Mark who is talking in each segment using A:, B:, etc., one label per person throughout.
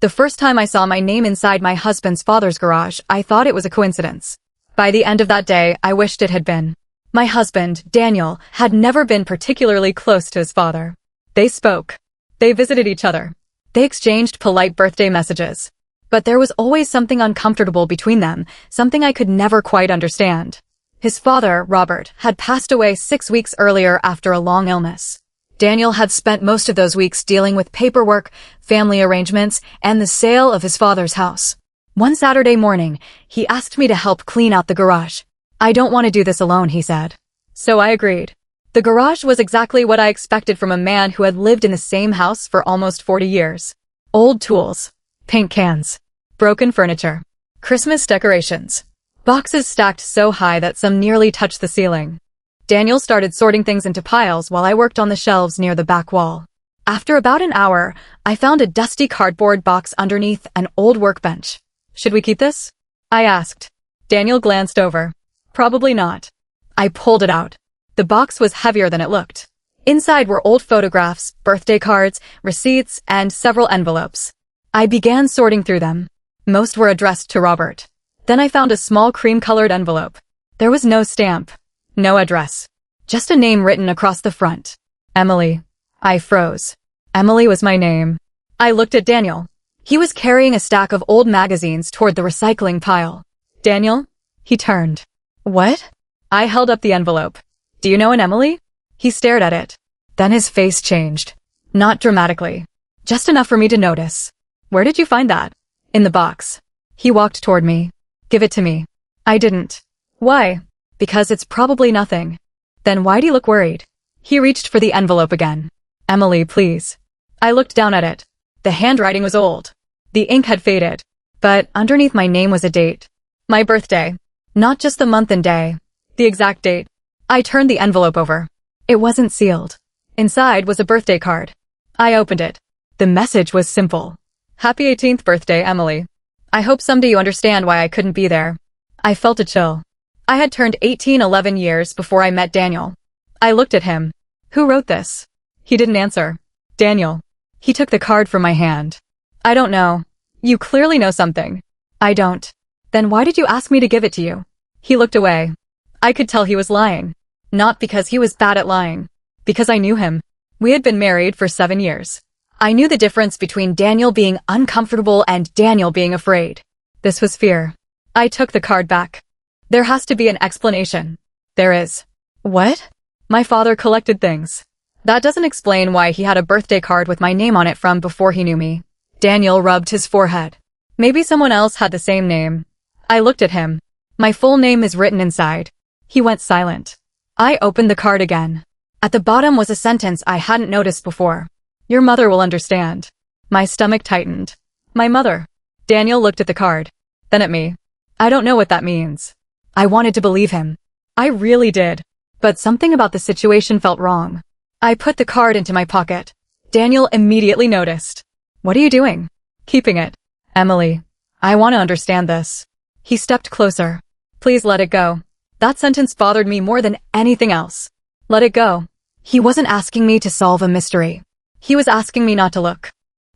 A: The first time I saw my name inside my husband's father's garage, I thought it was a coincidence. By the end of that day, I wished it had been. My husband, Daniel, had never been particularly close to his father. They spoke. They visited each other. They exchanged polite birthday messages. But there was always something uncomfortable between them, something I could never quite understand. His father, Robert, had passed away 6 weeks earlier after a long illness. Daniel had spent most of those weeks dealing with paperwork, family arrangements, and the sale of his father's house. One Saturday morning, he asked me to help clean out the garage. "I don't want to do this alone," he said. So I agreed. The garage was exactly what I expected from a man who had lived in the same house for almost 40 years. Old tools, paint cans, broken furniture, Christmas decorations, boxes stacked so high that some nearly touched the ceiling. Daniel started sorting things into piles while I worked on the shelves near the back wall. After about an hour, I found a dusty cardboard box underneath an old workbench. "Should we keep this?" I asked. Daniel glanced over. "Probably not." I pulled it out. The box was heavier than it looked. Inside were old photographs, birthday cards, receipts, and several envelopes. I began sorting through them. Most were addressed to Robert. Then I found a small cream-colored envelope. There was no stamp. No address. Just a name written across the front. Emily. I froze. Emily was my name. I looked at Daniel. He was carrying a stack of old magazines toward the recycling pile. "Daniel?" He turned. "What?" I held up the envelope. "Do you know an Emily?" He stared at it. Then his face changed. Not dramatically. Just enough for me to notice. "Where did you find that?" "In the box." He walked toward me. "Give it to me." I didn't. "Why?" "Because it's probably nothing." "Then why do you look worried?" He reached for the envelope again. "Emily, please." I looked down at it. The handwriting was old. The ink had faded. But underneath my name was a date. My birthday. Not just the month and day. The exact date. I turned the envelope over. It wasn't sealed. Inside was a birthday card. I opened it. The message was simple. "Happy 18th birthday, Emily. I hope someday you understand why I couldn't be there." I felt a chill. I had turned 18 11 years before I met Daniel. I looked at him. "Who wrote this?" He didn't answer. "Daniel." He took the card from my hand. "I don't know. You clearly know something." "I don't." "Then why did you ask me to give it to you?" He looked away. I could tell he was lying. Not because he was bad at lying. Because I knew him. We had been married for 7 years. I knew the difference between Daniel being uncomfortable and Daniel being afraid. This was fear. I took the card back. "There has to be an explanation." "There is." "What?" "My father collected things. That doesn't explain why he had a birthday card with my name on it from before he knew me." Daniel rubbed his forehead. "Maybe someone else had the same name." I looked at him. "My full name is written inside." He went silent. I opened the card again. At the bottom was a sentence I hadn't noticed before. "Your mother will understand." My stomach tightened. My mother. Daniel looked at the card. Then at me. "I don't know what that means." I wanted to believe him. I really did. But something about the situation felt wrong. I put the card into my pocket. Daniel immediately noticed. "What are you doing?" "Keeping it." "Emily, I want to understand this." He stepped closer. "Please let it go." That sentence bothered me more than anything else. Let it go. He wasn't asking me to solve a mystery. He was asking me not to look.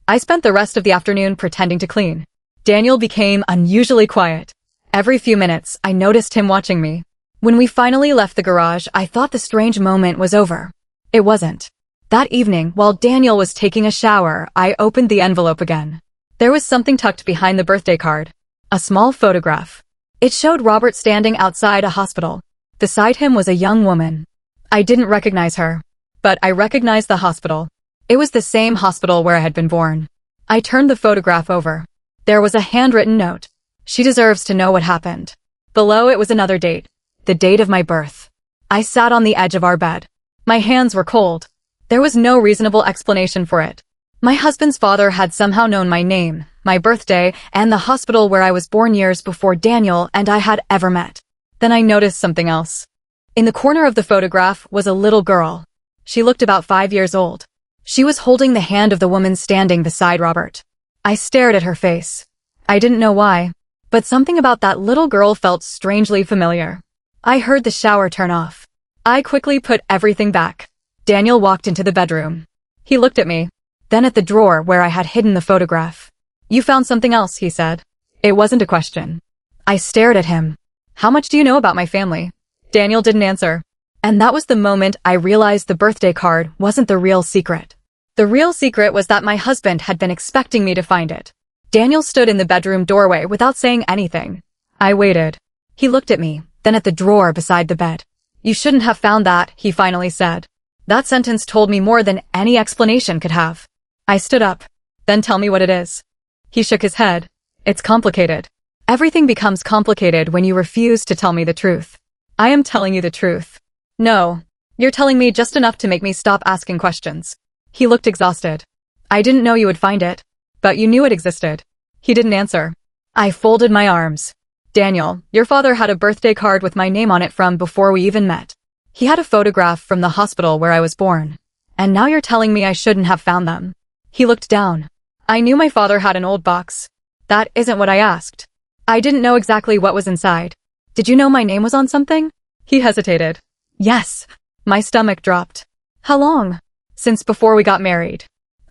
A: I spent the rest of the afternoon pretending to clean. Daniel became unusually quiet. Every few minutes, I noticed him watching me. When we finally left the garage, I thought the strange moment was over. It wasn't. That evening, while Daniel was taking a shower, I opened the envelope again. There was something tucked behind the birthday card. A small photograph. It showed Robert standing outside a hospital. Beside him was a young woman. I didn't recognize her. But I recognized the hospital. It was the same hospital where I had been born. I turned the photograph over. There was a handwritten note. "She deserves to know what happened." Below it was another date. The date of my birth. I sat on the edge of our bed. My hands were cold. There was no reasonable explanation for it. My husband's father had somehow known my name, my birthday, and the hospital where I was born years before Daniel and I had ever met. Then I noticed something else. In the corner of the photograph was a little girl. She looked about 5 years old. She was holding the hand of the woman standing beside Robert. I stared at her face. I didn't know why, but something about that little girl felt strangely familiar. I heard the shower turn off. I quickly put everything back. Daniel walked into the bedroom. He looked at me, then at the drawer where I had hidden the photograph. You found something else, he said. It wasn't a question. I stared at him. How much do you know about my family? Daniel didn't answer. And that was the moment I realized the birthday card wasn't the real secret. The real secret was that my husband had been expecting me to find it. Daniel stood in the bedroom doorway without saying anything. I waited. He looked at me, then at the drawer beside the bed. You shouldn't have found that, he finally said. That sentence told me more than any explanation could have. I stood up. Then tell me what it is. He shook his head. It's complicated. Everything becomes complicated when you refuse to tell me the truth. I am telling you the truth. No. You're telling me just enough to make me stop asking questions. He looked exhausted. I didn't know you would find it. But you knew it existed. He didn't answer. I folded my arms. Daniel, your father had a birthday card with my name on it from before we even met. He had a photograph from the hospital where I was born. And now you're telling me I shouldn't have found them. He looked down. I knew my father had an old box. That isn't what I asked. I didn't know exactly what was inside. Did you know my name was on something? He hesitated. Yes. My stomach dropped. How long? Since before we got married.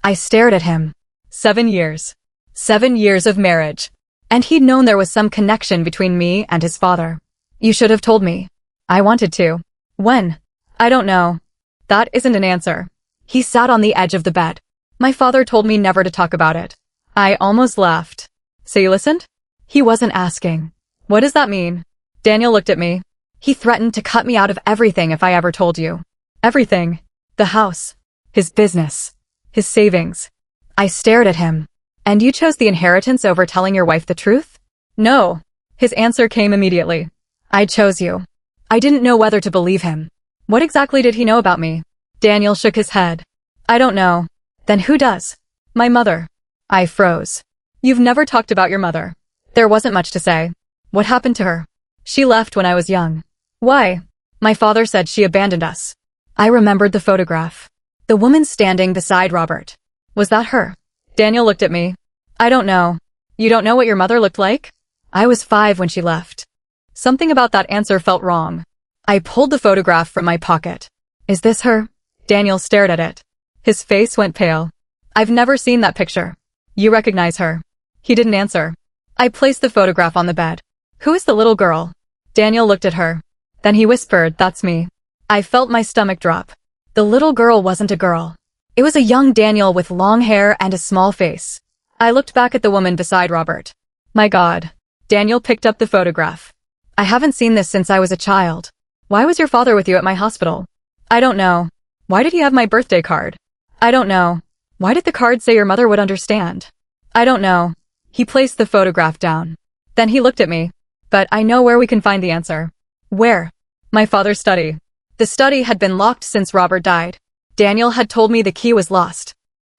A: I stared at him. 7 years. 7 years of marriage. And he'd known there was some connection between me and his father. You should have told me. I wanted to. When? I don't know. That isn't an answer. He sat on the edge of the bed. My father told me never to talk about it. I almost laughed. So you listened? He wasn't asking. What does that mean? Daniel looked at me. He threatened to cut me out of everything if I ever told you. Everything. The house. His business. His savings. I stared at him. And you chose the inheritance over telling your wife the truth? No. His answer came immediately. I chose you. I didn't know whether to believe him. What exactly did he know about me? Daniel shook his head. I don't know. Then who does? My mother. I froze. You've never talked about your mother. There wasn't much to say. What happened to her? She left when I was young. Why? My father said she abandoned us. I remembered the photograph. The woman standing beside Robert. Was that her? Daniel looked at me. I don't know. You don't know what your mother looked like? I was 5 when she left. Something about that answer felt wrong. I pulled the photograph from my pocket. Is this her? Daniel stared at it. His face went pale. I've never seen that picture. You recognize her? He didn't answer. I placed the photograph on the bed. Who is the little girl? Daniel looked at her. Then he whispered, that's me. I felt my stomach drop. The little girl wasn't a girl. It was a young Daniel with long hair and a small face. I looked back at the woman beside Robert. My God. Daniel picked up the photograph. I haven't seen this since I was a child. Why was your father with you at my hospital? I don't know. Why did he have my birthday card? I don't know. Why did the card say your mother would understand? I don't know. He placed the photograph down. Then he looked at me. But I know where we can find the answer. Where? My father's study. The study had been locked since Robert died. Daniel had told me the key was lost.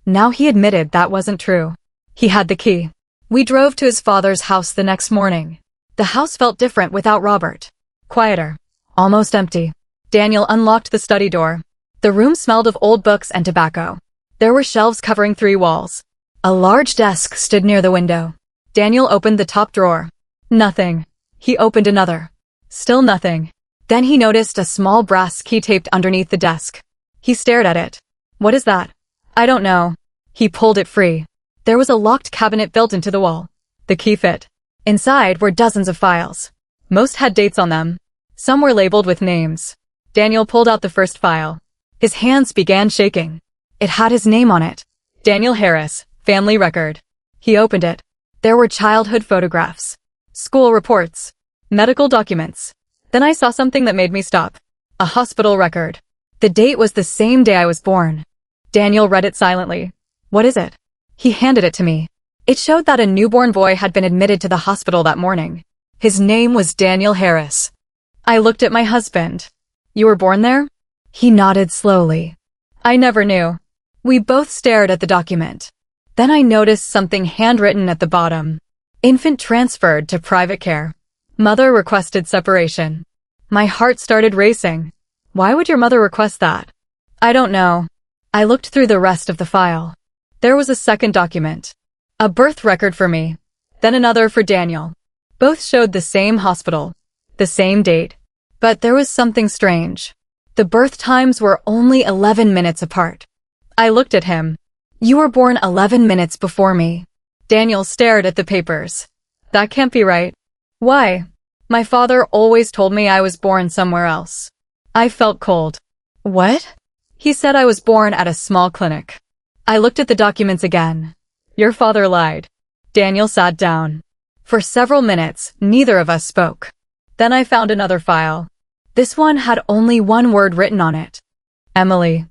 A: Now he admitted that wasn't true. He had the key. We drove to his father's house the next morning. The house felt different without Robert. Quieter. Almost empty. Daniel unlocked the study door. The room smelled of old books and tobacco. There were shelves covering 3 walls. A large desk stood near the window. Daniel opened the top drawer. Nothing. He opened another. Still nothing. Then he noticed a small brass key taped underneath the desk. He stared at it. What is that? I don't know. He pulled it free. There was a locked cabinet built into the wall. The key fit. Inside were dozens of files. Most had dates on them. Some were labeled with names. Daniel pulled out the first file. His hands began shaking. It had his name on it. Daniel Harris, family record. He opened it. There were childhood photographs, school reports, medical documents. Then I saw something that made me stop. A hospital record. The date was the same day I was born. Daniel read it silently. What is it? He handed it to me. It showed that a newborn boy had been admitted to the hospital that morning. His name was Daniel Harris. I looked at my husband. You were born there? He nodded slowly. I never knew. We both stared at the document. Then I noticed something handwritten at the bottom. Infant transferred to private care. Mother requested separation. My heart started racing. Why would your mother request that? I don't know. I looked through the rest of the file. There was a second document. A birth record for me. Then another for Daniel. Both showed the same hospital. The same date. But there was something strange. The birth times were only 11 minutes apart. I looked at him. You were born 11 minutes before me. Daniel stared at the papers. That can't be right. Why? My father always told me I was born somewhere else. I felt cold. What? He said I was born at a small clinic. I looked at the documents again. Your father lied. Daniel sat down. For several minutes, neither of us spoke. Then I found another file. This one had only one word written on it. Emily.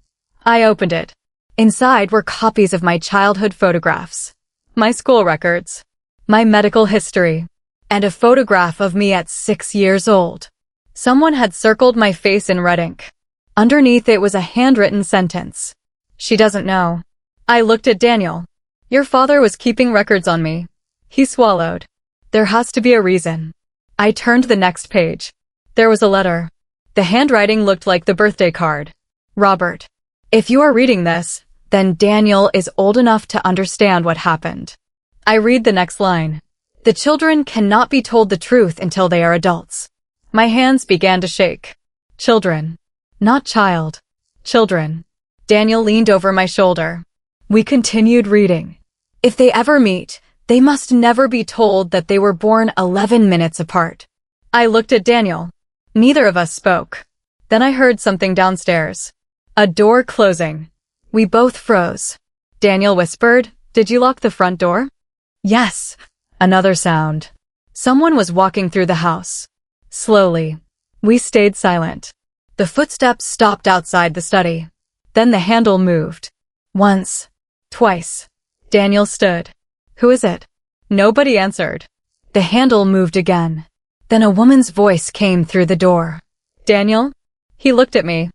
A: I opened it. Inside were copies of my childhood photographs, my school records, my medical history, and a photograph of me at 6 years old. Someone had circled my face in red ink. Underneath it was a handwritten sentence. She doesn't know. I looked at Daniel. Your father was keeping records on me. He swallowed. There has to be a reason. I turned the next page. There was a letter. The handwriting looked like the birthday card. Robert. If you are reading this, then Daniel is old enough to understand what happened. I read the next line. The children cannot be told the truth until they are adults. My hands began to shake. Children. Not child. Children. Daniel leaned over my shoulder. We continued reading. If they ever meet, they must never be told that they were born 11 minutes apart. I looked at Daniel. Neither of us spoke. Then I heard something downstairs. A door closing. We both froze. Daniel whispered, "Did you lock the front door?" Yes. Another sound. Someone was walking through the house. Slowly. We stayed silent. The footsteps stopped outside the study. Then the handle moved. Once. Twice. Daniel stood. Who is it? Nobody answered. The handle moved again. Then a woman's voice came through the door. Daniel? He looked at me.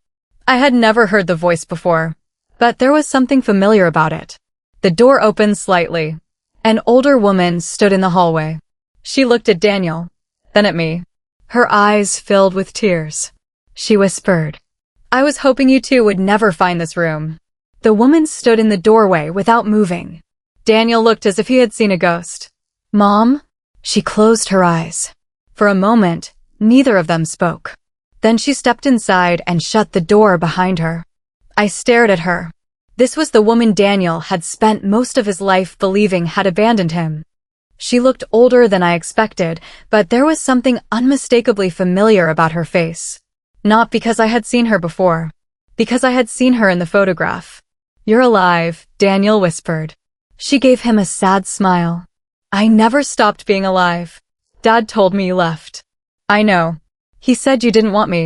A: I had never heard the voice before, but there was something familiar about it. The door opened slightly. An older woman stood in the hallway. She looked at Daniel, then at me. Her eyes filled with tears. She whispered, "I was hoping you two would never find this room." The woman stood in the doorway without moving. Daniel looked as if he had seen a ghost. "Mom?" She closed her eyes. For a moment, neither of them spoke. Then she stepped inside and shut the door behind her. I stared at her. This was the woman Daniel had spent most of his life believing had abandoned him. She looked older than I expected, but there was something unmistakably familiar about her face. Not because I had seen her before. Because I had seen her in the photograph. "You're alive," Daniel whispered. She gave him a sad smile. "I never stopped being alive. Dad told me you left." "I know. He said you didn't want me."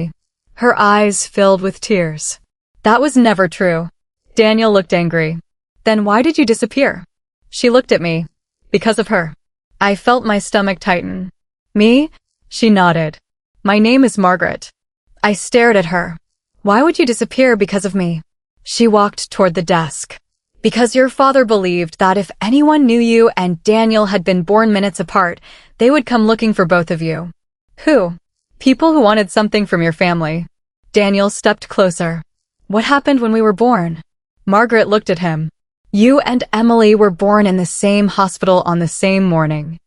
A: Her eyes filled with tears. "That was never true." Daniel looked angry. "Then why did you disappear?" She looked at me. "Because of her." I felt my stomach tighten. "Me?" She nodded. "My name is Margaret." I stared at her. "Why would you disappear because of me?" She walked toward the desk. "Because your father believed that if anyone knew you and Daniel had been born minutes apart, they would come looking for both of you." "Who?" "People who wanted something from your family." Daniel stepped closer. "What happened when we were born?" Margaret looked at him. "You and Emily were born in the same hospital on the same morning."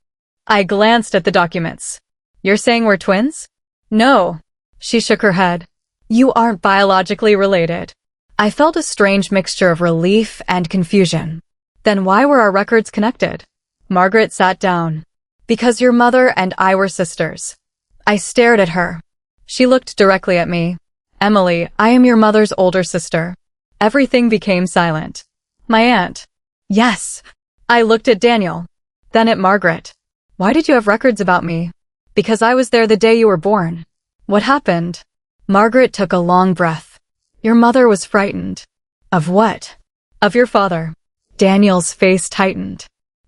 A: I glanced at the documents. "You're saying we're twins?" "No." She shook her head. "You aren't biologically related." I felt a strange mixture of relief and confusion. Then why were our records connected? Margaret sat down. "Because your mother and I were sisters." I stared at her. She looked directly at me. "Emily, I am your mother's older sister." Everything became silent. "My aunt." "Yes." I looked at Daniel. Then at Margaret. "Why did you have records about me?" "Because I was there the day you were born." "What happened?" Margaret took a long breath. "Your mother was frightened." "Of what?" "Of your father." Daniel's face tightened.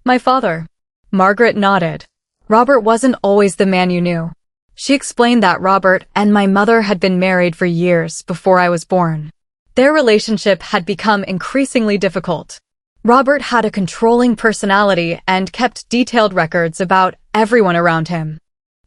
A: "My father." Margaret nodded. "Robert wasn't always the man you knew." She explained that Robert and my mother had been married for years before I was born. Their relationship had become increasingly difficult. Robert had a controlling personality and kept detailed records about everyone around him.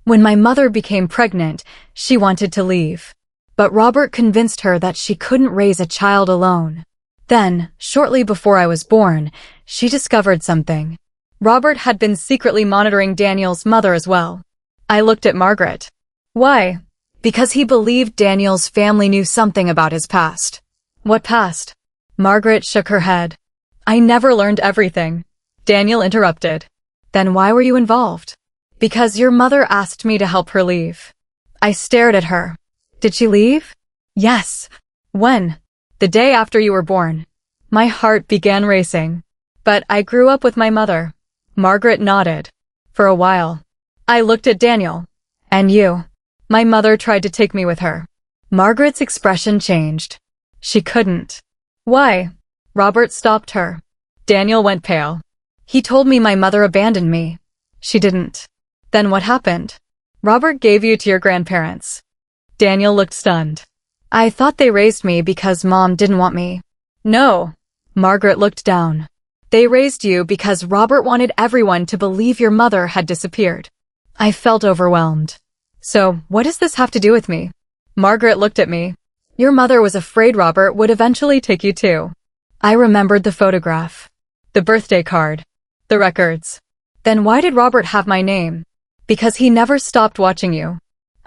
A: When my mother became pregnant, she wanted to leave. But Robert convinced her that she couldn't raise a child alone. Then, shortly before I was born, she discovered something. Robert had been secretly monitoring Daniel's mother as well. I looked at Margaret. "Why?" "Because he believed Daniel's family knew something about his past." "What past?" Margaret shook her head. "I never learned everything." Daniel interrupted. Then why were you involved? Because your mother asked me to help her leave. I stared at her. Did she leave? Yes. When? The day after you were born. My heart began racing. But I grew up with my mother. Margaret nodded. For a while. I looked at Daniel. And you? My mother tried to take me with her. Margaret's expression changed. She couldn't. Why? Robert stopped her. Daniel went pale. He told me my mother abandoned me. She didn't. Then what happened? Robert gave you to your grandparents. Daniel looked stunned. I thought they raised me because Mom didn't want me. No. Margaret looked down. They raised you because Robert wanted everyone to believe your mother had disappeared. I felt overwhelmed. So, what does this have to do with me? Margaret looked at me. Your mother was afraid Robert would eventually take you too. I remembered the photograph. The birthday card. The records. Then why did Robert have my name? Because he never stopped watching you.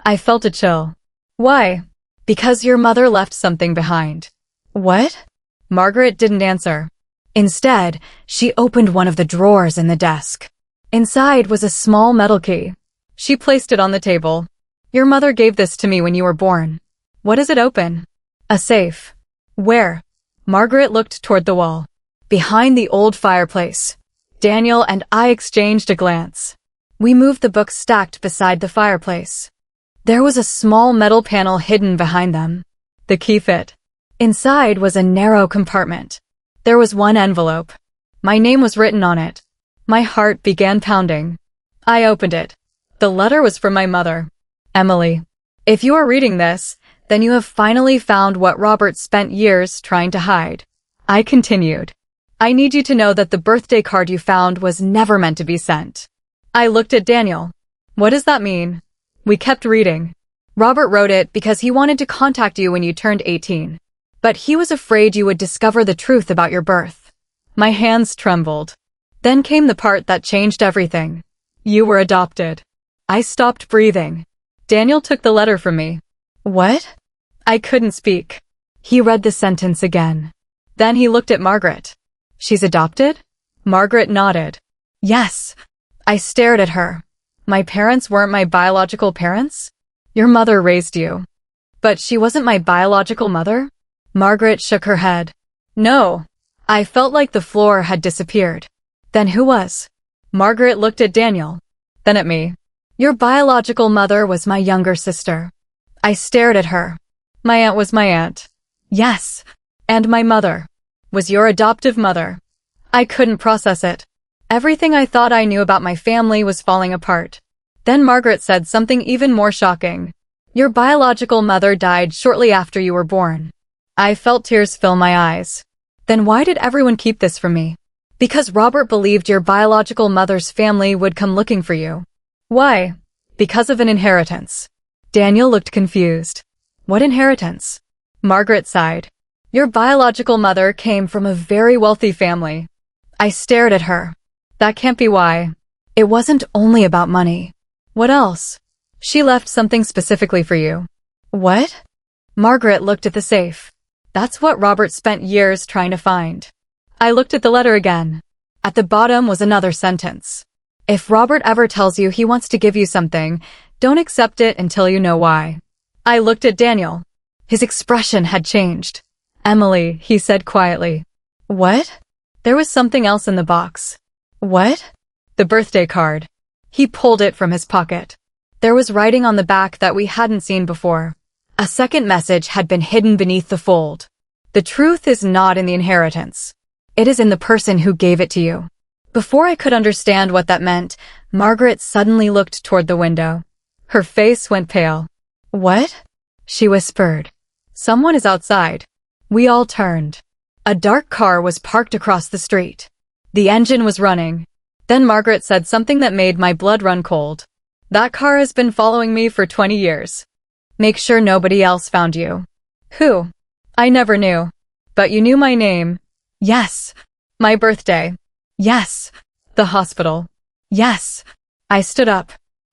A: I felt a chill. Why? Because your mother left something behind. What? Margaret didn't answer. Instead, she opened one of the drawers in the desk. Inside was a small metal key. She placed it on the table. Your mother gave this to me when you were born. What does it open? A safe. Where? Margaret looked toward the wall. Behind the old fireplace. Daniel and I exchanged a glance. We moved the books stacked beside the fireplace. There was a small metal panel hidden behind them. The key fit. Inside was a narrow compartment. There was one envelope. My name was written on it. My heart began pounding. I opened it. The letter was from my mother. Emily, if you are reading this, then you have finally found what Robert spent years trying to hide. I continued. I need you to know that the birthday card you found was never meant to be sent. I looked at Daniel. What does that mean? We kept reading. Robert wrote it because he wanted to contact you when you turned 18. But he was afraid you would discover the truth about your birth. My hands trembled. Then came the part that changed everything. You were adopted. I stopped breathing. Daniel took the letter from me. What? I couldn't speak. He read the sentence again. Then he looked at Margaret. She's adopted? Margaret nodded. Yes. I stared at her. My parents weren't my biological parents? Your mother raised you. But she wasn't my biological mother? Margaret shook her head. No. I felt like the floor had disappeared. Then who was? Margaret looked at Daniel. Then at me. Your biological mother was my younger sister. I stared at her. My aunt was my aunt. Yes. And my mother was your adoptive mother. I couldn't process it. Everything I thought I knew about my family was falling apart. Then Margaret said something even more shocking. Your biological mother died shortly after you were born. I felt tears fill my eyes. Then why did everyone keep this from me? Because Robert believed your biological mother's family would come looking for you. Why? Because of an inheritance. Daniel looked confused. What inheritance? Margaret sighed. Your biological mother came from a very wealthy family. I stared at her. That can't be why. It wasn't only about money. What else? She left something specifically for you. What? Margaret looked at the safe. That's what Robert spent years trying to find. I looked at the letter again. At the bottom was another sentence. If Robert ever tells you he wants to give you something, don't accept it until you know why. I looked at Daniel. His expression had changed. Emily, he said quietly. What? There was something else in the box. What? The birthday card. He pulled it from his pocket. There was writing on the back that we hadn't seen before. A second message had been hidden beneath the fold. The truth is not in the inheritance. It is in the person who gave it to you. Before I could understand what that meant, Margaret suddenly looked toward the window. Her face went pale. What? She whispered. Someone is outside. We all turned. A dark car was parked across the street. The engine was running. Then Margaret said something that made my blood run cold. That car has been following me for 20 years. Make sure nobody else found you. Who? I never knew. But you knew my name. Yes. My birthday. Yes. The hospital. Yes. I stood up.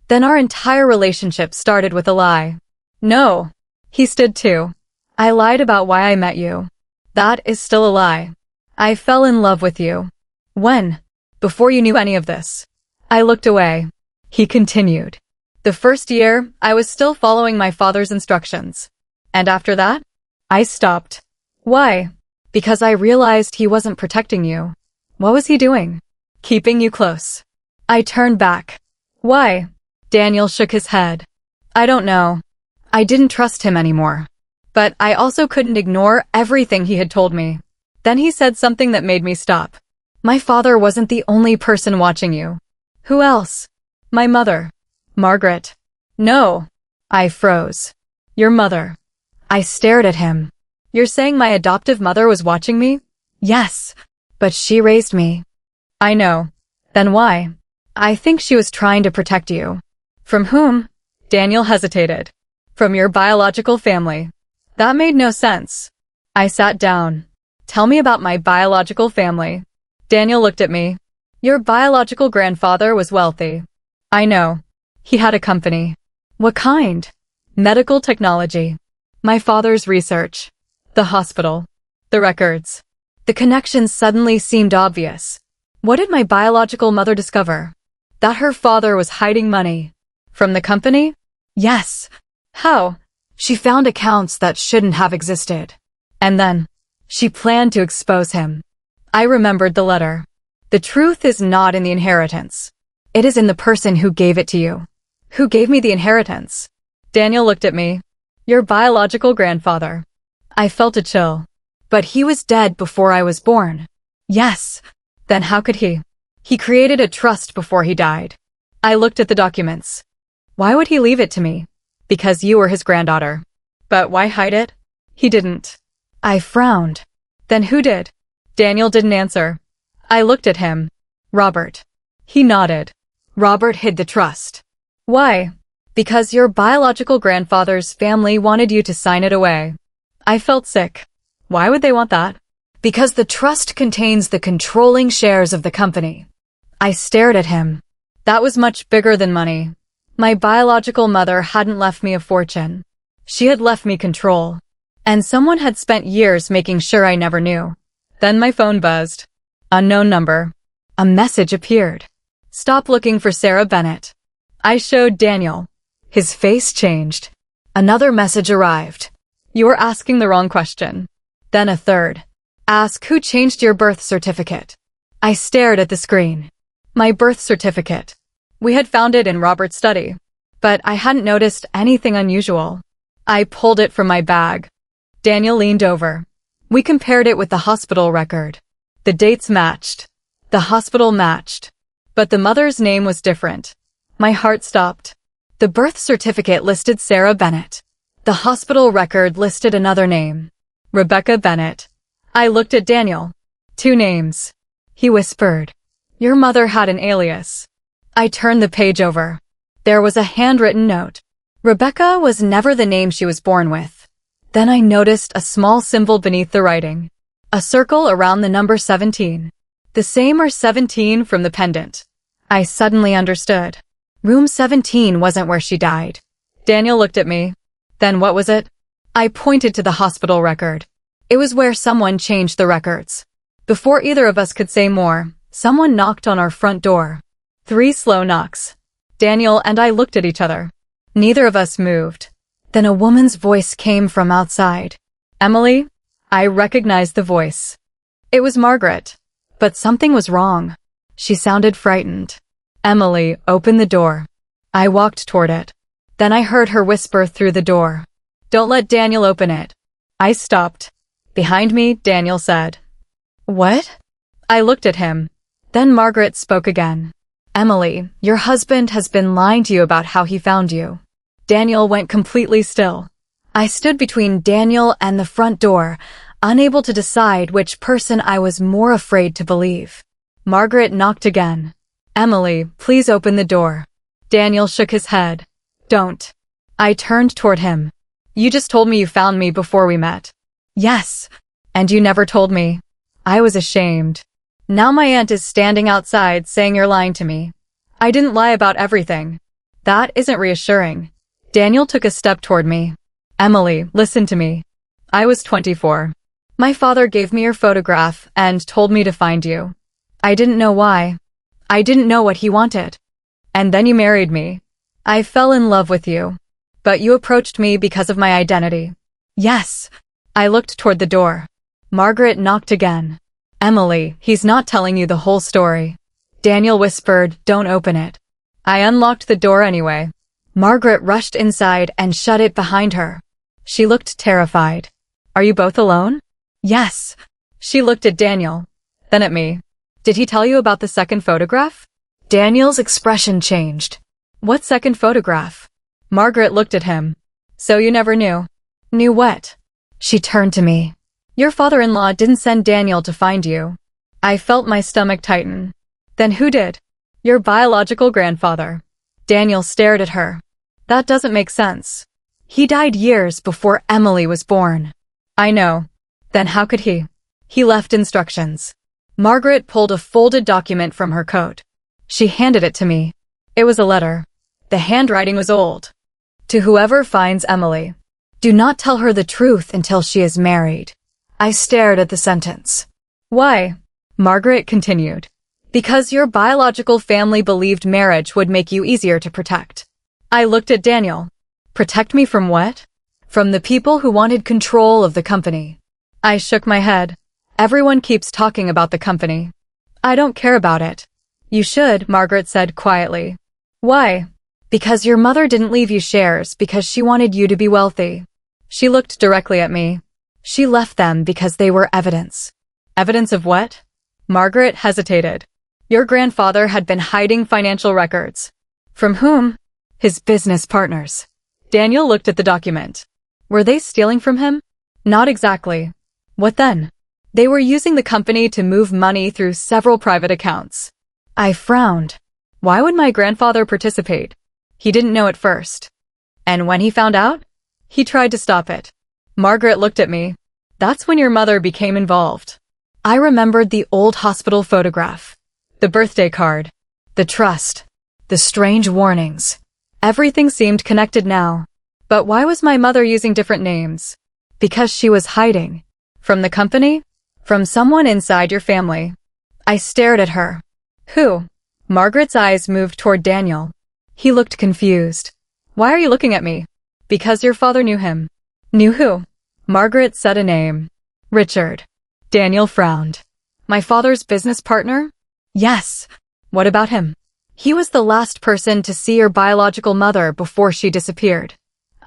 A: Then our entire relationship started with a lie. No. He stood too. I lied about why I met you. That is still a lie. I fell in love with you. When? before you knew any of this. I looked away. He continued. The first year, I was still following my father's instructions. And after that, I stopped. Why? Because I realized he wasn't protecting you. What was he doing? Keeping you close. I turned back. Why? Daniel shook his head. I don't know. I didn't trust him anymore. But I also couldn't ignore everything he had told me. Then he said something that made me stop. My father wasn't the only person watching you. Who else? My mother. Margaret. No. I froze. Your mother. I stared at him. You're saying my adoptive mother was watching me? Yes. But she raised me. I know. Then why? I think she was trying to protect you. From whom? Daniel hesitated. From your biological family. That made no sense. I sat down. Tell me about my biological family. Daniel looked at me. Your biological grandfather was wealthy. I know. He had a company. What kind? Medical technology. My father's research. The hospital. The records. The connections suddenly seemed obvious. What did my biological mother discover? That her father was hiding money. From the company? Yes. How? She found accounts that shouldn't have existed. And then, she planned to expose him. I remembered the letter. The truth is not in the inheritance. It is in the person who gave it to you. Who gave me the inheritance? Daniel looked at me. Your biological grandfather. I felt a chill. But he was dead before I was born. Yes. Then how could he? He created a trust before he died. I looked at the documents. Why would he leave it to me? Because you were his granddaughter. But why hide it? He didn't. I frowned. Then who did? Daniel didn't answer. I looked at him. Robert. He nodded. Robert hid the trust. Why? Because your biological grandfather's family wanted you to sign it away. I felt sick. Why would they want that? Because the trust contains the controlling shares of the company. I stared at him. That was much bigger than money. My biological mother hadn't left me a fortune. She had left me control. And someone had spent years making sure I never knew. Then my phone buzzed. Unknown number. A message appeared. Stop looking for Sarah Bennett. I showed Daniel. His face changed. Another message arrived. You're asking the wrong question. Then a third. Ask who changed your birth certificate. I stared at the screen. My birth certificate. We had found it in Robert's study. But I hadn't noticed anything unusual. I pulled it from my bag. Daniel leaned over. We compared it with the hospital record. The dates matched. The hospital matched. But the mother's name was different. My heart stopped. The birth certificate listed Sarah Bennett. The hospital record listed another name. Rebecca Bennett. I looked at Daniel. 2 names. He whispered. Your mother had an alias. I turned the page over. There was a handwritten note. Rebecca was never the name she was born with. Then I noticed a small symbol beneath the writing. A circle around the number 17. The same as 17 from the pendant. I suddenly understood. Room 17 wasn't where she died. Daniel looked at me. Then what was it? I pointed to the hospital record. It was where someone changed the records. Before either of us could say more, someone knocked on our front door. 3 slow knocks. Daniel and I looked at each other. Neither of us moved. Then a woman's voice came from outside. Emily? I recognized the voice. It was Margaret. But something was wrong. She sounded frightened. Emily, open the door. I walked toward it. Then I heard her whisper through the door. Don't let Daniel open it. I stopped. Behind me, Daniel said. What? I looked at him. Then Margaret spoke again. Emily, your husband has been lying to you about how he found you. Daniel went completely still. I stood between Daniel and the front door, unable to decide which person I was more afraid to believe. Margaret knocked again. Emily, please open the door. Daniel shook his head. Don't. I turned toward him. You just told me you found me before we met. Yes. And you never told me. I was ashamed. Now my aunt is standing outside saying you're lying to me. I didn't lie about everything. That isn't reassuring. Daniel took a step toward me. Emily, listen to me. I was 24. My father gave me your photograph and told me to find you. I didn't know why. I didn't know what he wanted. And then you married me. I fell in love with you. But you approached me because of my identity. Yes. I looked toward the door. Margaret knocked again. Emily, he's not telling you the whole story. Daniel whispered, don't open it. I unlocked the door anyway. Margaret rushed inside and shut it behind her. She looked terrified. Are you both alone? Yes. She looked at Daniel, then at me. Did he tell you about the second photograph? Daniel's expression changed. What second photograph? Margaret looked at him. So you never knew? Knew what? She turned to me. Your father-in-law didn't send Daniel to find you. I felt my stomach tighten. Then who did? Your biological grandfather. Daniel stared at her. That doesn't make sense. He died years before Emily was born. I know. Then how could he? He left instructions. Margaret pulled a folded document from her coat. She handed it to me. It was a letter. The handwriting was old. To whoever finds Emily, do not tell her the truth until she is married. I stared at the sentence. Why? Margaret continued. Because your biological family believed marriage would make you easier to protect. I looked at Daniel. Protect me from what? From the people who wanted control of the company. I shook my head. Everyone keeps talking about the company. I don't care about it. You should, Margaret said quietly. Why? Because your mother didn't leave you shares because she wanted you to be wealthy. She looked directly at me. She left them because they were evidence. Evidence of what? Margaret hesitated. Your grandfather had been hiding financial records. From whom? His business partners. Daniel looked at the document. Were they stealing from him? Not exactly. What then? They were using the company to move money through several private accounts. I frowned. Why would my grandfather participate? He didn't know at first. And when he found out, he tried to stop it. Margaret looked at me. That's when your mother became involved. I remembered the old hospital photograph, the birthday card, the trust, the strange warnings. Everything seemed connected now. But why was my mother using different names? Because she was hiding. From the company? From someone inside your family. I stared at her. Who? Margaret's eyes moved toward Daniel. He looked confused. Why are you looking at me? Because your father knew him. Knew who? Margaret said a name. Richard. Daniel frowned. My father's business partner? Yes. What about him? He was the last person to see your biological mother before she disappeared.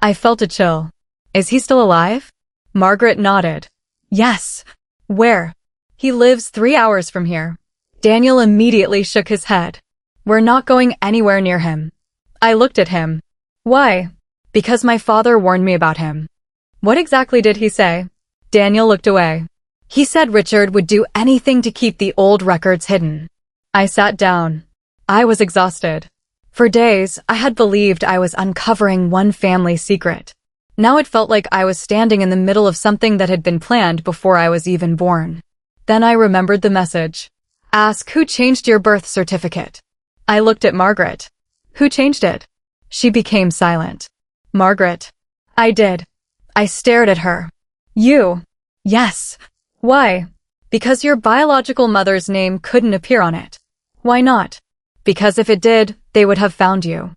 A: I felt a chill. Is he still alive? Margaret nodded. Yes. Where? He lives 3 hours from here. Daniel immediately shook his head. We're not going anywhere near him. I looked at him. Why? Because my father warned me about him. What exactly did he say? Daniel looked away. He said Richard would do anything to keep the old records hidden. I sat down. I was exhausted. For days, I had believed I was uncovering one family secret. Now it felt like I was standing in the middle of something that had been planned before I was even born. Then I remembered the message. Ask who changed your birth certificate. I looked at Margaret. Who changed it? She became silent. Margaret. I did. I stared at her. You. Yes. Why? Because your biological mother's name couldn't appear on it. Why not? Because if it did, they would have found you.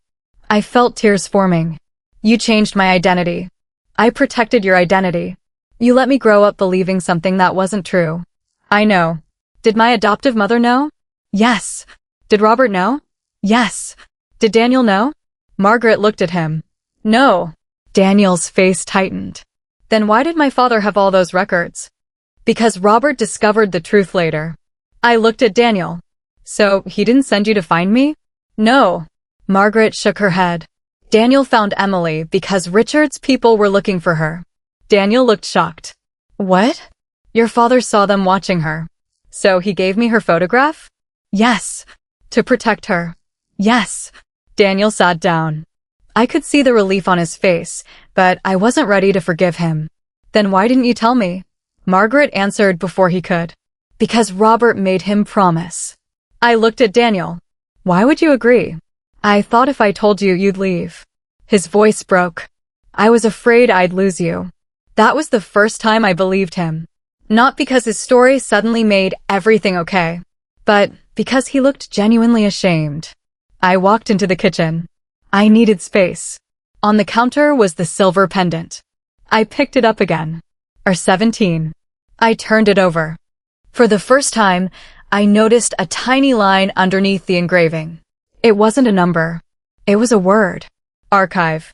A: I felt tears forming. You changed my identity. I protected your identity. You let me grow up believing something that wasn't true. I know. Did my adoptive mother know? Yes. Did Robert know? Yes. Did Daniel know? Margaret looked at him. No. Daniel's face tightened. Then why did my father have all those records? Because Robert discovered the truth later. I looked at Daniel. So, he didn't send you to find me? No. Margaret shook her head. Daniel found Emily because Richard's people were looking for her. Daniel looked shocked. What? Your father saw them watching her. So he gave me her photograph? Yes. To protect her. Yes. Daniel sat down. I could see the relief on his face, but I wasn't ready to forgive him. Then why didn't you tell me? Margaret answered before he could. Because Robert made him promise. I looked at Daniel. Why would you agree? I thought if I told you, you'd leave. His voice broke. I was afraid I'd lose you. That was the first time I believed him. Not because his story suddenly made everything okay, but because he looked genuinely ashamed. I walked into the kitchen. I needed space. On the counter was the silver pendant. I picked it up again. R17. I turned it over. For the first time, I noticed a tiny line underneath the engraving. It wasn't a number. It was a word. Archive.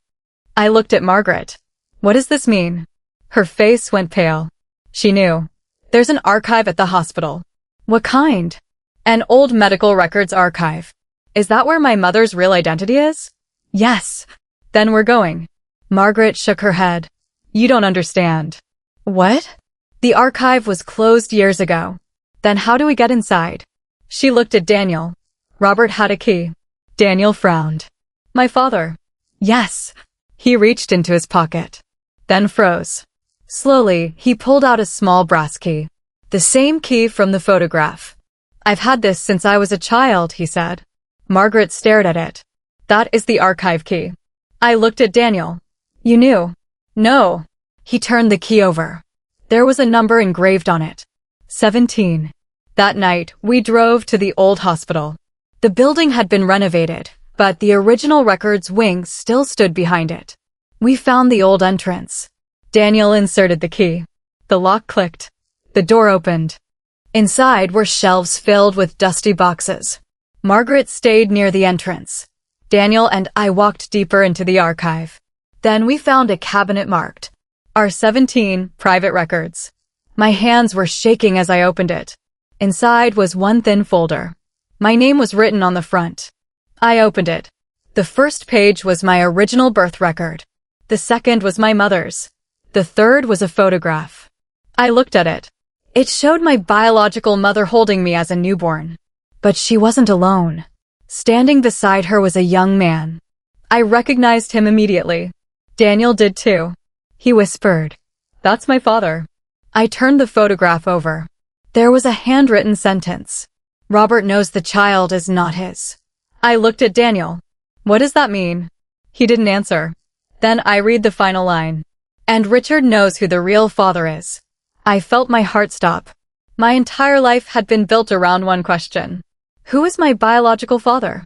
A: I looked at Margaret. What does this mean? Her face went pale. She knew. There's an archive at the hospital. What kind? An old medical records archive. Is that where my mother's real identity is? Yes. Then we're going. Margaret shook her head. You don't understand. What? The archive was closed years ago. Then how do we get inside? She looked at Daniel. Robert had a key. Daniel frowned. My father. Yes. He reached into his pocket. Then froze. Slowly, he pulled out a small brass key. The same key from the photograph. I've had this since I was a child, he said. Margaret stared at it. That is the archive key. I looked at Daniel. You knew? No. He turned the key over. There was a number engraved on it. 17. That night, we drove to the old hospital. The building had been renovated, but the original records wing still stood behind it. We found the old entrance. Daniel inserted the key. The lock clicked. The door opened. Inside were shelves filled with dusty boxes. Margaret stayed near the entrance. Daniel and I walked deeper into the archive. Then we found a cabinet marked R17 Private Records. My hands were shaking as I opened it. Inside was one thin folder. My name was written on the front. I opened it. The first page was my original birth record. The second was my mother's. The third was a photograph. I looked at it. It showed my biological mother holding me as a newborn. But she wasn't alone. Standing beside her was a young man. I recognized him immediately. Daniel did too. He whispered, "That's my father." I turned the photograph over. There was a handwritten sentence. Robert knows the child is not his. I looked at Daniel. What does that mean? He didn't answer. Then I read the final line. And Richard knows who the real father is. I felt my heart stop. My entire life had been built around one question. Who is my biological father?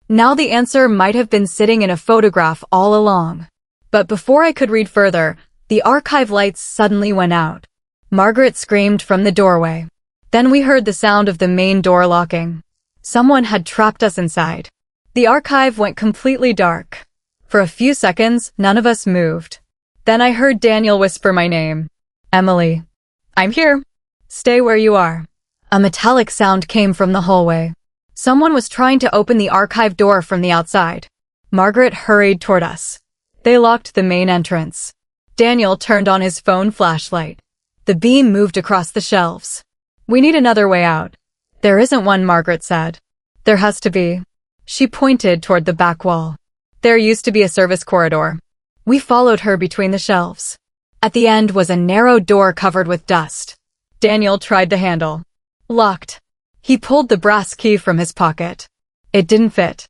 A: Now the answer might have been sitting in a photograph all along. But before I could read further, the archive lights suddenly went out. Margaret screamed from the doorway. Then we heard the sound of the main door locking. Someone had trapped us inside. The archive went completely dark. For a few seconds, none of us moved. Then I heard Daniel whisper my name. Emily. I'm here. Stay where you are. A metallic sound came from the hallway. Someone was trying to open the archive door from the outside. Margaret hurried toward us. They locked the main entrance. Daniel turned on his phone flashlight. The beam moved across the shelves. We need another way out. There isn't one, Margaret said. There has to be. She pointed toward the back wall. There used to be a service corridor. We followed her between the shelves. At the end was a narrow door covered with dust. Daniel tried the handle. Locked. He pulled the brass key from his pocket. It didn't fit.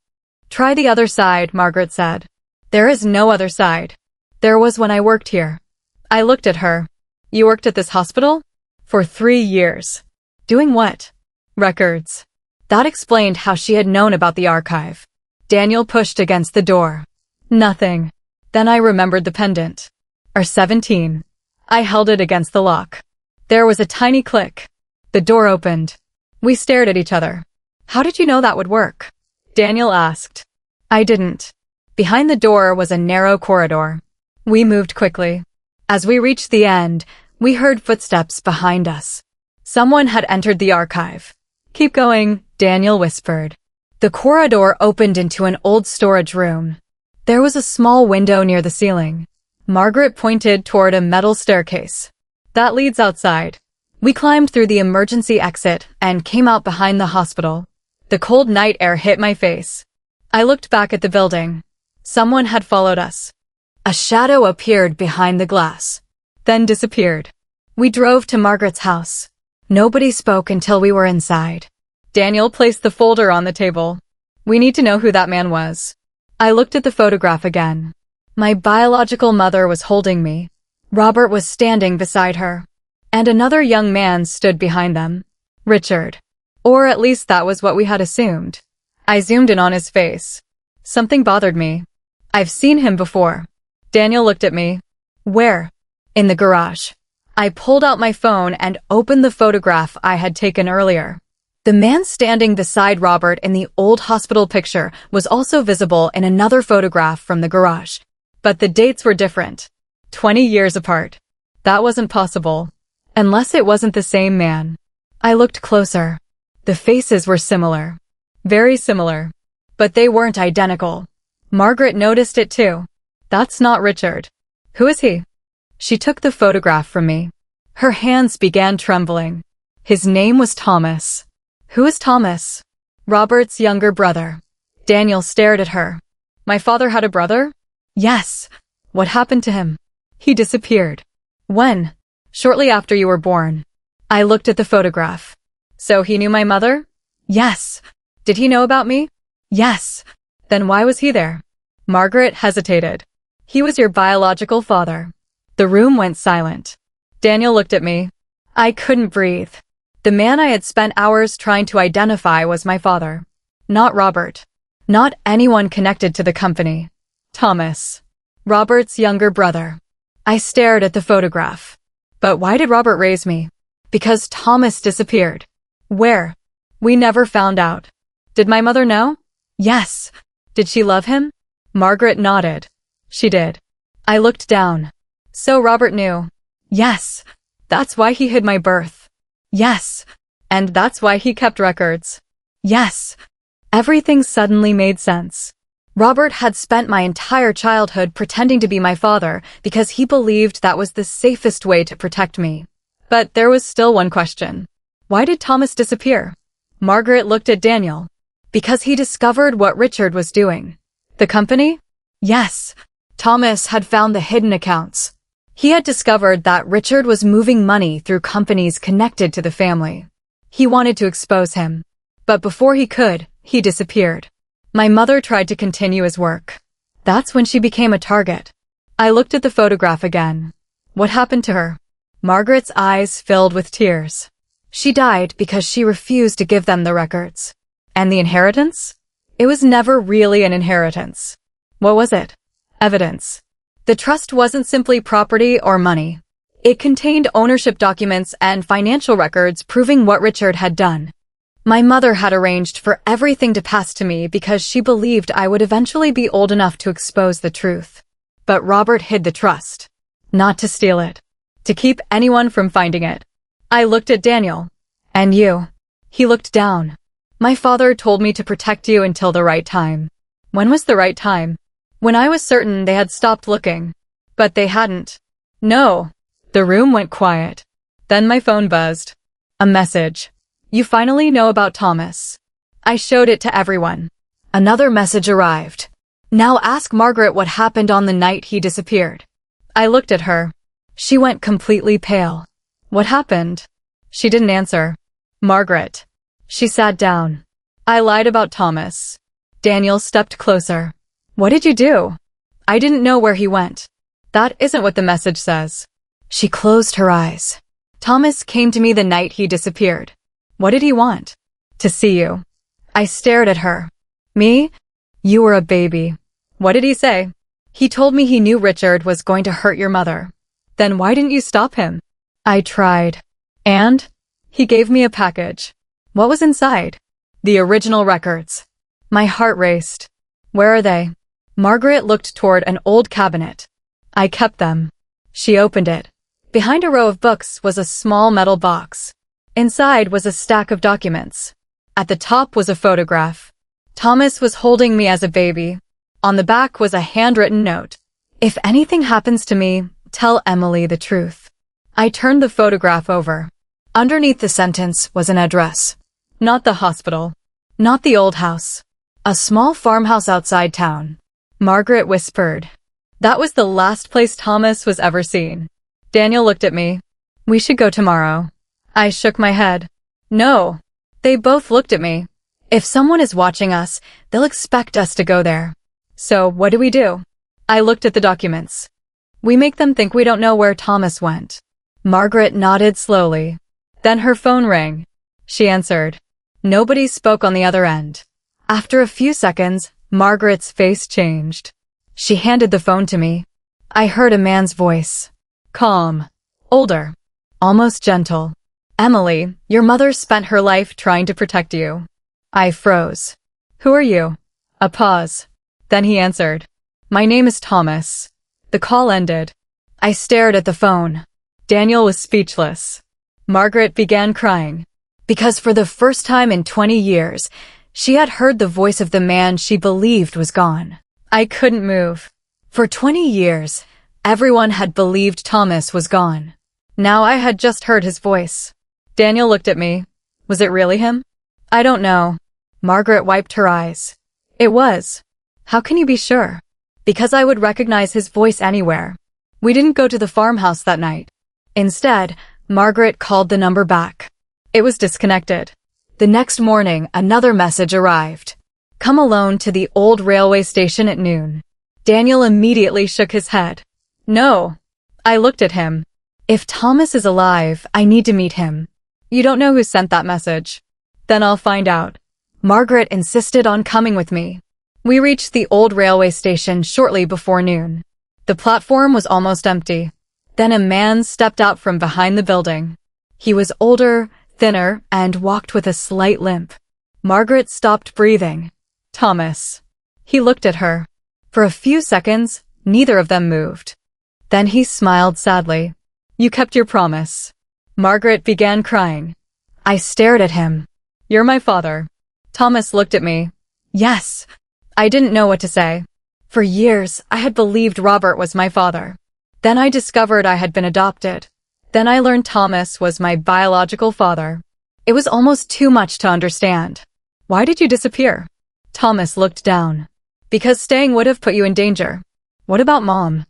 A: Try the other side, Margaret said. There is no other side. There was when I worked here. I looked at her. You worked at this hospital? For 3 years. Doing what? Records. That explained how she had known about the archive. Daniel pushed against the door. Nothing. Then I remembered the pendant. R17. I held it against the lock. There was a tiny click. The door opened. We stared at each other. How did you know that would work? Daniel asked. I didn't. Behind the door was a narrow corridor. We moved quickly. As we reached the end, we heard footsteps behind us. Someone had entered the archive. Keep going, Daniel whispered. The corridor opened into an old storage room. There was a small window near the ceiling. Margaret pointed toward a metal staircase. That leads outside. We climbed through the emergency exit and came out behind the hospital. The cold night air hit my face. I looked back at the building. Someone had followed us. A shadow appeared behind the glass, then disappeared. We drove to Margaret's house. Nobody spoke until we were inside. Daniel placed the folder on the table. We need to know who that man was. I looked at the photograph again. My biological mother was holding me. Robert was standing beside her. And another young man stood behind them. Richard. Or at least that was what we had assumed. I zoomed in on his face. Something bothered me. I've seen him before. Daniel looked at me. Where? In the garage. I pulled out my phone and opened the photograph I had taken earlier. The man standing beside Robert in the old hospital picture was also visible in another photograph from the garage. But the dates were different. 20 years apart. That wasn't possible. Unless it wasn't the same man. I looked closer. The faces were similar. Very similar. But they weren't identical. Margaret noticed it too. That's not Richard. Who is he? She took the photograph from me. Her hands began trembling. His name was Thomas. Who is Thomas? Robert's younger brother. Daniel stared at her. My father had a brother? Yes. What happened to him? He disappeared. When? Shortly after you were born. I looked at the photograph. So he knew my mother? Yes. Did he know about me? Yes. Then why was he there? Margaret hesitated. He was your biological father. The room went silent. Daniel looked at me. I couldn't breathe. The man I had spent hours trying to identify was my father. Not Robert. Not anyone connected to the company. Thomas. Robert's younger brother. I stared at the photograph. But why did Robert raise me? Because Thomas disappeared. Where? We never found out. Did my mother know? Yes. Did she love him? Margaret nodded. She did. I looked down. So Robert knew. Yes. That's why he hid my birth. Yes. And that's why he kept records. Yes. Everything suddenly made sense. Robert had spent my entire childhood pretending to be my father because he believed that was the safest way to protect me. But there was still one question. Why did Thomas disappear? Margaret looked at Daniel. Because he discovered what Richard was doing. The company? Yes. Thomas had found the hidden accounts. He had discovered that Richard was moving money through companies connected to the family. He wanted to expose him. But before he could, he disappeared. My mother tried to continue his work. That's when she became a target. I looked at the photograph again. What happened to her? Margaret's eyes filled with tears. She died because she refused to give them the records. And the inheritance? It was never really an inheritance. What was it? Evidence. The trust wasn't simply property or money. It contained ownership documents and financial records proving what Richard had done. My mother had arranged for everything to pass to me because she believed I would eventually be old enough to expose the truth. But Robert hid the trust. Not to steal it. To keep anyone from finding it. I looked at Daniel. And you. He looked down. My father told me to protect you until the right time. When was the right time? When I was certain they had stopped looking. But they hadn't. No. The room went quiet. Then my phone buzzed. A message. You finally know about Thomas. I showed it to everyone. Another message arrived. Now ask Margaret what happened on the night he disappeared. I looked at her. She went completely pale. What happened? She didn't answer. Margaret. She sat down. I lied about Thomas. Daniel stepped closer. What did you do? I didn't know where he went. That isn't what the message says. She closed her eyes. Thomas came to me the night he disappeared. What did he want? To see you. I stared at her. Me? You were a baby. What did he say? He told me he knew Richard was going to hurt your mother. Then why didn't you stop him? I tried. And? He gave me a package. What was inside? The original records. My heart raced. Where are they? Margaret looked toward an old cabinet. I kept them. She opened it. Behind a row of books was a small metal box. Inside was a stack of documents. At the top was a photograph. Thomas was holding me as a baby. On the back was a handwritten note. If anything happens to me, tell Emily the truth. I turned the photograph over. Underneath the sentence was an address. Not the hospital. Not the old house. A small farmhouse outside town. Margaret whispered. That was the last place Thomas was ever seen. Daniel looked at me. We should go tomorrow. I shook my head. No. They both looked at me. If someone is watching us, they'll expect us to go there. So what do? I looked at the documents. We make them think we don't know where Thomas went. Margaret nodded slowly. Then her phone rang. She answered. Nobody spoke on the other end. After a few seconds, Margaret's face changed. She handed the phone to me. I heard a man's voice. Calm. Older. Almost gentle. Emily, your mother spent her life trying to protect you. I froze. Who are you? A pause. Then he answered. My name is Thomas. The call ended. I stared at the phone. Daniel was speechless. Margaret began crying. Because for the first time in 20 years, she had heard the voice of the man she believed was gone. I couldn't move. For 20 years, everyone had believed Thomas was gone. Now I had just heard his voice. Daniel looked at me. Was it really him? I don't know. Margaret wiped her eyes. It was. How can you be sure? Because I would recognize his voice anywhere. We didn't go to the farmhouse that night. Instead, Margaret called the number back. It was disconnected. The next morning, another message arrived. Come alone to the old railway station at noon. Daniel immediately shook his head. No. I looked at him. If Thomas is alive, I need to meet him. You don't know who sent that message. Then I'll find out. Margaret insisted on coming with me. We reached the old railway station shortly before noon. The platform was almost empty. Then a man stepped out from behind the building. He was older, thinner, and walked with a slight limp. Margaret stopped breathing. Thomas. He looked at her. For a few seconds, neither of them moved. Then he smiled sadly. You kept your promise. Margaret began crying. I stared at him. You're my father. Thomas looked at me. Yes. I didn't know what to say. For years, I had believed Robert was my father. Then I discovered I had been adopted. Then I learned Thomas was my biological father. It was almost too much to understand. Why did you disappear? Thomas looked down. Because staying would have put you in danger. What about Mom?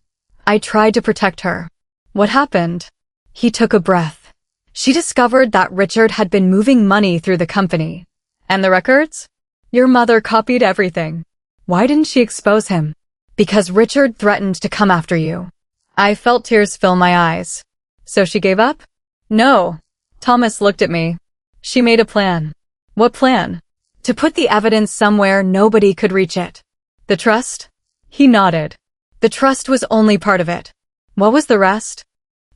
A: I tried to protect her. What happened? He took a breath. She discovered that Richard had been moving money through the company. And the records? Your mother copied everything. Why didn't she expose him? Because Richard threatened to come after you. I felt tears fill my eyes. So she gave up? No. Thomas looked at me. She made a plan. What plan? To put the evidence somewhere nobody could reach it. The trust? He nodded. The trust was only part of it. What was the rest?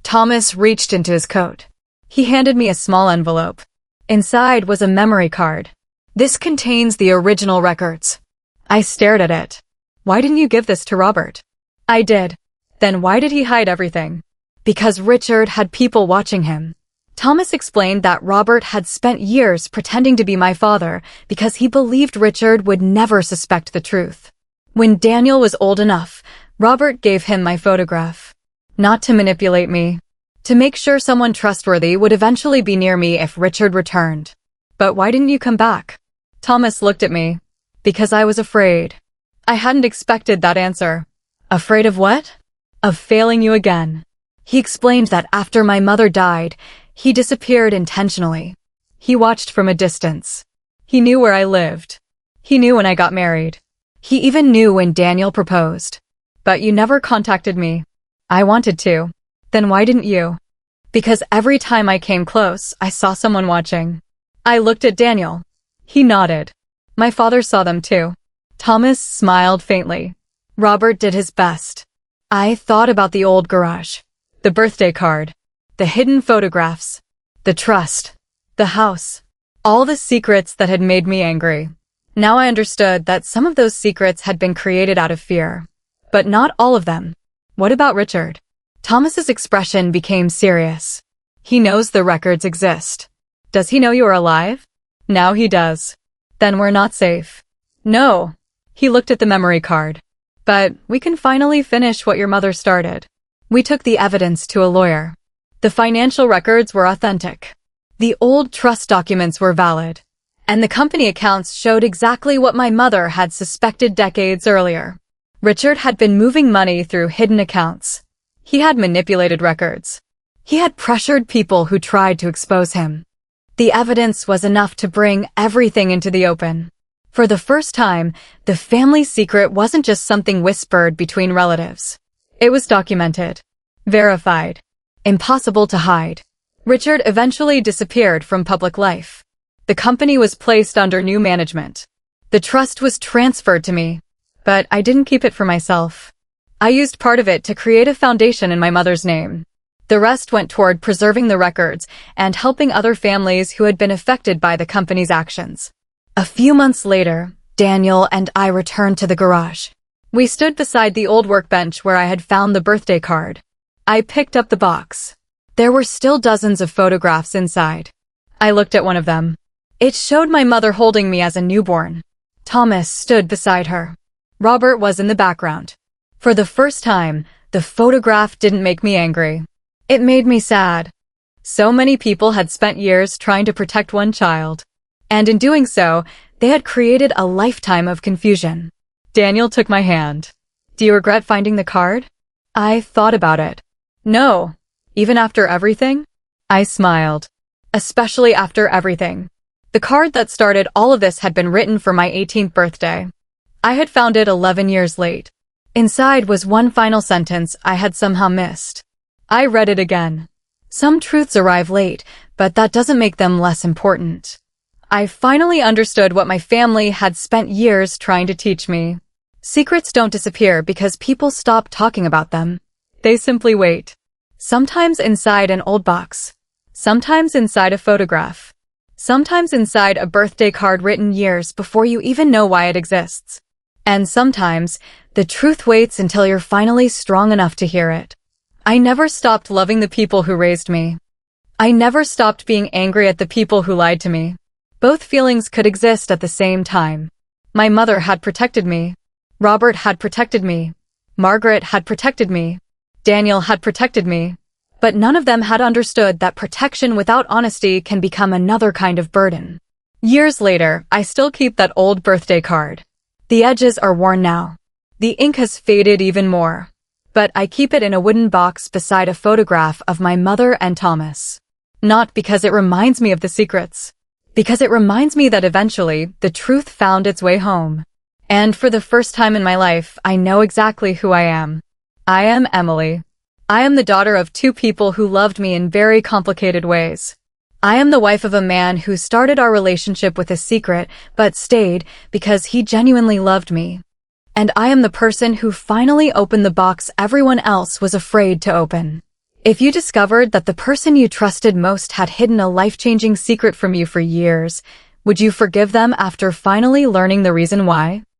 A: Thomas reached into his coat. He handed me a small envelope. Inside was a memory card. This contains the original records. I stared at it. Why didn't you give this to Robert? I did. Then why did he hide everything? Because Richard had people watching him. Thomas explained that Robert had spent years pretending to be my father because he believed Richard would never suspect the truth. When Daniel was old enough, Robert gave him my photograph. Not to manipulate me. To make sure someone trustworthy would eventually be near me if Richard returned. But why didn't you come back? Thomas looked at me. Because I was afraid. I hadn't expected that answer. Afraid of what? Of failing you again. He explained that after my mother died, he disappeared intentionally. He watched from a distance. He knew where I lived. He knew when I got married. He even knew when Daniel proposed. But you never contacted me. I wanted to. Then why didn't you? Because every time I came close, I saw someone watching. I looked at Daniel. He nodded. My father saw them too. Thomas smiled faintly. Robert did his best. I thought about the old garage, the birthday card, the hidden photographs, the trust, the house, all the secrets that had made me angry. Now I understood that some of those secrets had been created out of fear. But not all of them. What about Richard? Thomas's expression became serious. He knows the records exist. Does he know you are alive? Now he does. Then we're not safe. No. He looked at the memory card. But we can finally finish what your mother started. We took the evidence to a lawyer. The financial records were authentic. The old trust documents were valid. And the company accounts showed exactly what my mother had suspected decades earlier. Richard had been moving money through hidden accounts. He had manipulated records. He had pressured people who tried to expose him. The evidence was enough to bring everything into the open. For the first time, the family secret wasn't just something whispered between relatives. It was documented, verified, impossible to hide. Richard eventually disappeared from public life. The company was placed under new management. The trust was transferred to me, but I didn't keep it for myself. I used part of it to create a foundation in my mother's name. The rest went toward preserving the records and helping other families who had been affected by the company's actions. A few months later, Daniel and I returned to the garage. We stood beside the old workbench where I had found the birthday card. I picked up the box. There were still dozens of photographs inside. I looked at one of them. It showed my mother holding me as a newborn. Thomas stood beside her. Robert was in the background. For the first time, the photograph didn't make me angry. It made me sad. So many people had spent years trying to protect one child. And in doing so, they had created a lifetime of confusion. Daniel took my hand. Do you regret finding the card? I thought about it. No. Even after everything? I smiled. Especially after everything. The card that started all of this had been written for my 18th birthday. I had found it 11 years late. Inside was one final sentence I had somehow missed. I read it again. Some truths arrive late, but that doesn't make them less important. I finally understood what my family had spent years trying to teach me. Secrets don't disappear because people stop talking about them. They simply wait. Sometimes inside an old box. Sometimes inside a photograph. Sometimes inside a birthday card written years before you even know why it exists. And sometimes, the truth waits until you're finally strong enough to hear it. I never stopped loving the people who raised me. I never stopped being angry at the people who lied to me. Both feelings could exist at the same time. My mother had protected me. Robert had protected me. Margaret had protected me. Daniel had protected me. But none of them had understood that protection without honesty can become another kind of burden. Years later, I still keep that old birthday card. The edges are worn now. The ink has faded even more. But I keep it in a wooden box beside a photograph of my mother and Thomas. Not because it reminds me of the secrets. Because it reminds me that eventually, the truth found its way home. And for the first time in my life, I know exactly who I am. I am Emily. I am the daughter of two people who loved me in very complicated ways. I am the wife of a man who started our relationship with a secret, but stayed because he genuinely loved me. And I am the person who finally opened the box everyone else was afraid to open. If you discovered that the person you trusted most had hidden a life-changing secret from you for years, would you forgive them after finally learning the reason why?